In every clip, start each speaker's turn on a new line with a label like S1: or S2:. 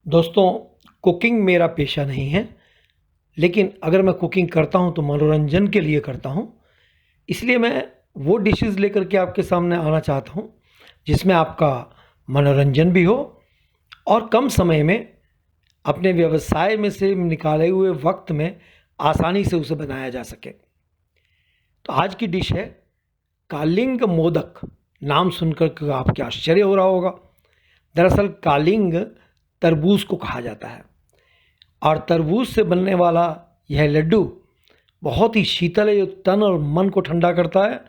S1: दोस्तों, कुकिंग मेरा पेशा नहीं है, लेकिन अगर मैं कुकिंग करता हूँ तो मनोरंजन के लिए करता हूँ। इसलिए मैं वो डिशेज़ लेकर के आपके सामने आना चाहता हूँ, जिसमें आपका मनोरंजन भी हो और कम समय में अपने व्यवसाय में से निकाले हुए वक्त में आसानी से उसे बनाया जा सके। तो आज की डिश है कालिंग मोदक। नाम सुनकर के आपके आश्चर्य हो रहा होगा। दरअसल कालिंग तरबूज को कहा जाता है और तरबूज से बनने वाला यह लड्डू बहुत ही शीतल है, जो तन और मन को ठंडा करता है।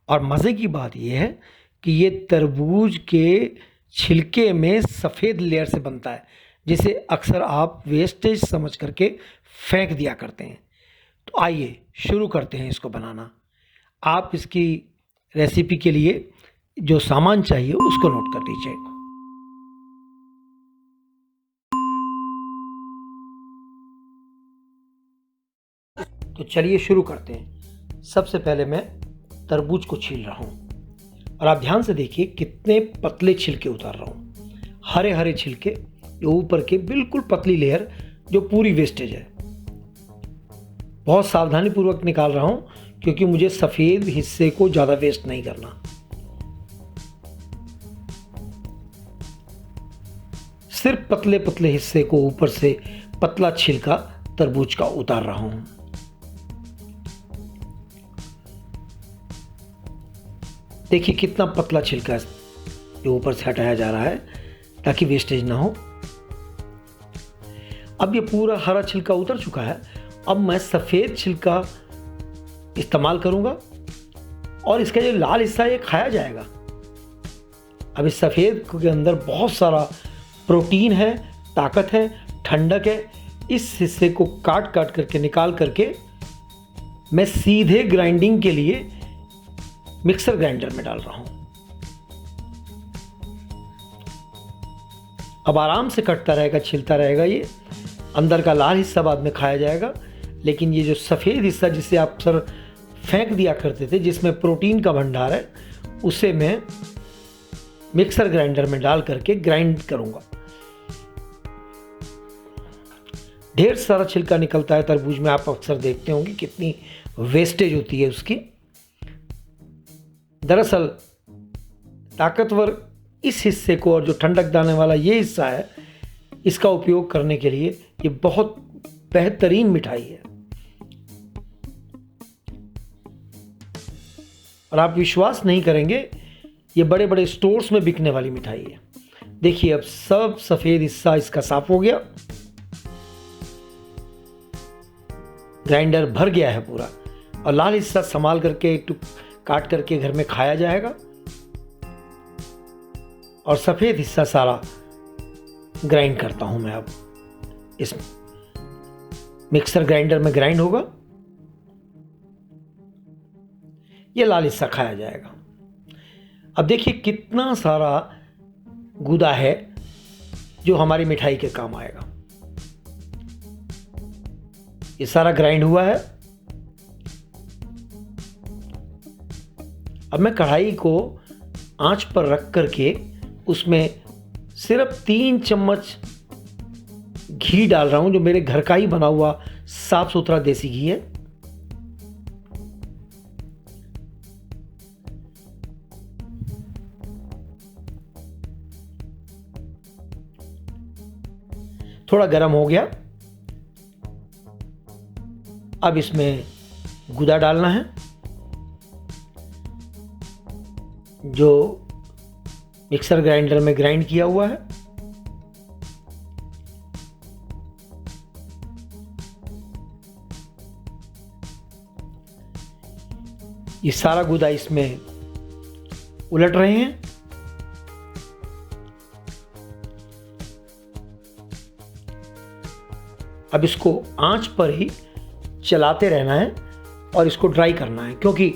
S1: और मज़े की बात यह है कि ये तरबूज के छिलके में सफ़ेद लेयर से बनता है, जिसे अक्सर आप वेस्टेज समझ करके फेंक दिया करते हैं। तो आइए शुरू करते हैं इसको बनाना। आप इसकी रेसिपी के लिए जो सामान चाहिए उसको नोट कर लीजिए। तो चलिए शुरू करते हैं। सबसे पहले मैं तरबूज को छील रहा हूँ और आप ध्यान से देखिए कितने पतले छिलके उतार रहा हूँ। हरे हरे छिलके, जो ऊपर के बिल्कुल पतली लेयर जो पूरी वेस्टेज है। बहुत सावधानी पूर्वक निकाल रहा हूँ क्योंकि मुझे सफ़ेद हिस्से को ज़्यादा वेस्ट नहीं करना। सिर्फ पतले पतले हिस्से को ऊपर से पतला छिलका तरबूज का उतार रहा हूँ। देखिए कितना पतला छिलका जो ऊपर से हटाया जा रहा है ताकि वेस्टेज ना हो। अब ये पूरा हरा छिलका उतर चुका है। अब मैं सफ़ेद छिलका इस्तेमाल करूंगा और इसका जो लाल हिस्सा ये खाया जाएगा। अब इस सफ़ेद के अंदर बहुत सारा प्रोटीन है, ताकत है, ठंडक है। इस हिस्से को काट काट करके निकाल करके मैं सीधे ग्राइंडिंग के लिए मिक्सर ग्राइंडर में डाल रहा हूं। अब आराम से कटता रहेगा, छिलता रहेगा। ये अंदर का लाल हिस्सा बाद में खाया जाएगा, लेकिन ये जो सफ़ेद हिस्सा जिसे आप सर फेंक दिया करते थे, जिसमें प्रोटीन का भंडार है, उसे मैं मिक्सर ग्राइंडर में डाल करके ग्राइंड करूंगा। ढेर सारा छिलका निकलता है तरबूज में। आप अक्सर देखते होंगे कितनी वेस्टेज होती है उसकी। दरअसल ताकतवर इस हिस्से को और जो ठंडक दाने वाला ये हिस्सा है, इसका उपयोग करने के लिए ये बहुत बेहतरीन मिठाई है। और आप विश्वास नहीं करेंगे, ये बड़े बड़े स्टोर्स में बिकने वाली मिठाई है। देखिए अब सब सफ़ेद हिस्सा इसका साफ हो गया, ग्राइंडर भर गया है पूरा। और लाल हिस्सा संभाल करके काट करके घर में खाया जाएगा और सफ़ेद हिस्सा सारा ग्राइंड करता हूं मैं। अब इस मिक्सर ग्राइंडर में ग्राइंड होगा, ये लाल हिस्सा खाया जाएगा। अब देखिए कितना सारा गूदा है जो हमारी मिठाई के काम आएगा। ये सारा ग्राइंड हुआ है। अब मैं कढ़ाई को आंच पर रख करके उसमें सिर्फ 3 चम्मच घी डाल रहा हूं, जो मेरे घर का ही बना हुआ साफ सुथरा देसी घी है। थोड़ा गर्म हो गया। अब इसमें गूदा डालना है, जो मिक्सर ग्राइंडर में ग्राइंड किया हुआ है। ये सारा गूदा इसमें उलट रहे हैं। अब इसको आंच पर ही चलाते रहना है और इसको ड्राई करना है, क्योंकि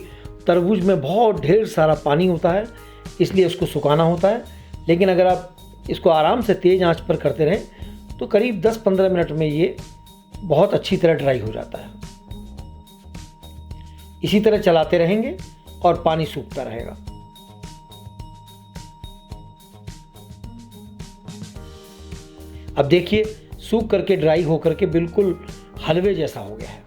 S1: तरबूज में बहुत ढेर सारा पानी होता है, इसलिए इसको सुखाना होता है। लेकिन अगर आप इसको आराम से तेज़ आंच पर करते रहें तो करीब 10-15 मिनट में ये बहुत अच्छी तरह ड्राई हो जाता है। इसी तरह चलाते रहेंगे और पानी सूखता रहेगा। अब देखिए सूख करके ड्राई हो करके बिल्कुल हलवे जैसा हो गया है।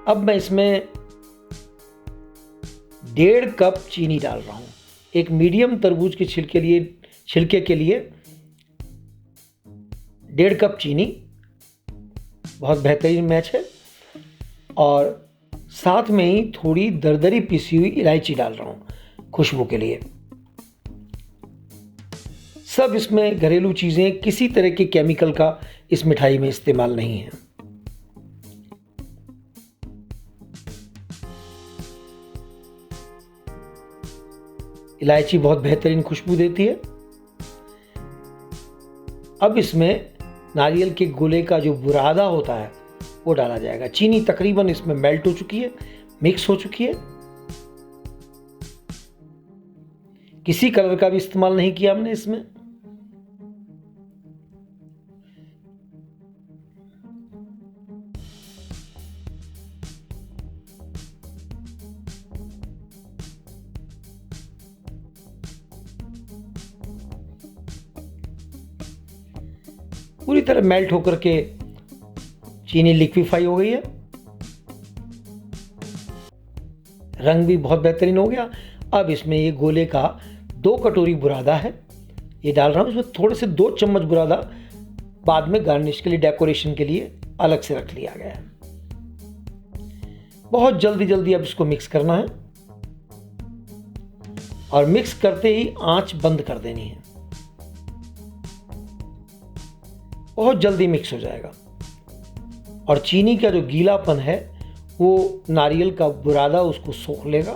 S1: अब मैं इसमें 1.5 कप चीनी डाल रहा हूँ। एक मीडियम तरबूज के छिलके के लिए 1.5 कप चीनी बहुत बेहतरीन मैच है। और साथ में ही थोड़ी दरदरी पिसी हुई इलायची डाल रहा हूँ खुशबू के लिए। सब इसमें घरेलू चीज़ें, किसी तरह के केमिकल का इस मिठाई में इस्तेमाल नहीं है। इलायची बहुत बेहतरीन खुशबू देती है। अब इसमें नारियल के गोले का जो बुरादा होता है वो डाला जाएगा। चीनी तकरीबन इसमें मेल्ट हो चुकी है, मिक्स हो चुकी है। किसी कलर का भी इस्तेमाल नहीं किया हमने इसमें। पूरी तरह मेल्ट होकर के चीनी लिक्विफाई हो गई है। रंग भी बहुत बेहतरीन हो गया। अब इसमें ये गोले का 2 कटोरी बुरादा है, ये डाल रहा हूँ। इसमें थोड़े से 2 चम्मच बुरादा बाद में गार्निश के लिए, डेकोरेशन के लिए अलग से रख लिया गया है। बहुत जल्दी जल्दी अब इसको मिक्स करना है और मिक्स करते ही आंच बंद कर देनी है। बहुत जल्दी मिक्स हो जाएगा और चीनी का जो गीलापन है वो नारियल का बुरादा उसको सोख लेगा।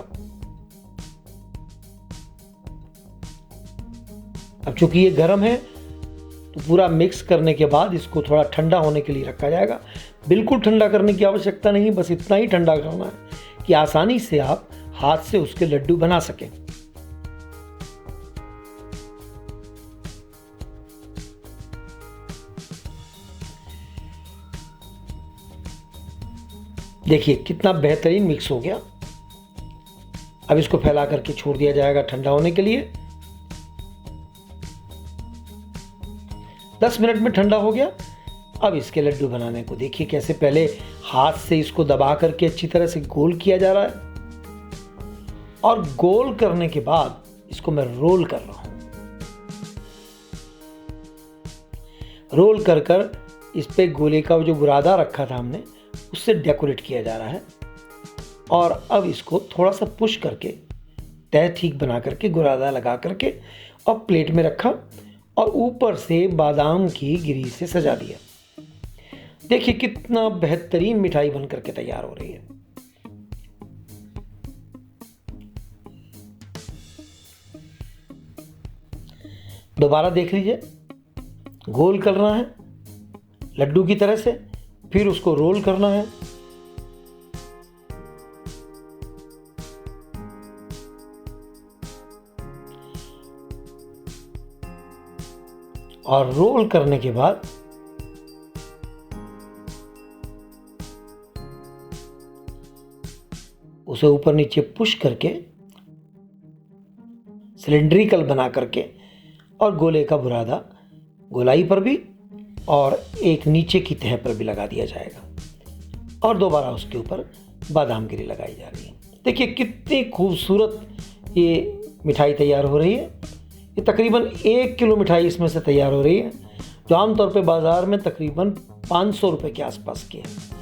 S1: अब चूंकि ये गर्म है तो पूरा मिक्स करने के बाद इसको थोड़ा ठंडा होने के लिए रखा जाएगा। बिल्कुल ठंडा करने की आवश्यकता नहीं, बस इतना ही ठंडा करना है कि आसानी से आप हाथ से उसके लड्डू बना सकें। देखिए कितना बेहतरीन मिक्स हो गया। अब इसको फैला करके छोड़ दिया जाएगा ठंडा होने के लिए। 10 मिनट में ठंडा हो गया। अब इसके लड्डू बनाने को देखिए कैसे पहले हाथ से इसको दबा करके अच्छी तरह से गोल किया जा रहा है और गोल करने के बाद इसको मैं रोल कर रहा हूं। रोल कर कर इस पे गोले का जो बुरादा रखा था हमने उससे डेकोरेट किया जा रहा है। और अब इसको थोड़ा सा पुश करके तय ठीक बना करके बुरादा लगा करके और प्लेट में रखा और ऊपर से बादाम की गिरी से सजा दिया। देखिए कितना बेहतरीन मिठाई बन करके तैयार हो रही है। दोबारा देख लीजिए, गोल करना है लड्डू की तरह से, फिर उसको रोल करना है और रोल करने के बाद उसे ऊपर नीचे पुश करके सिलेंड्रिकल बना करके और गोले का बुरादा गोलाई पर भी और एक नीचे की तह पर भी लगा दिया जाएगा और दोबारा उसके ऊपर बादाम गिरी लगाई जा रही है। देखिए कितनी खूबसूरत ये मिठाई तैयार हो रही है। ये तकरीबन 1 किलो मिठाई इसमें से तैयार हो रही है, जो आमतौर पे बाज़ार में तकरीबन 500 रुपये के आसपास की है।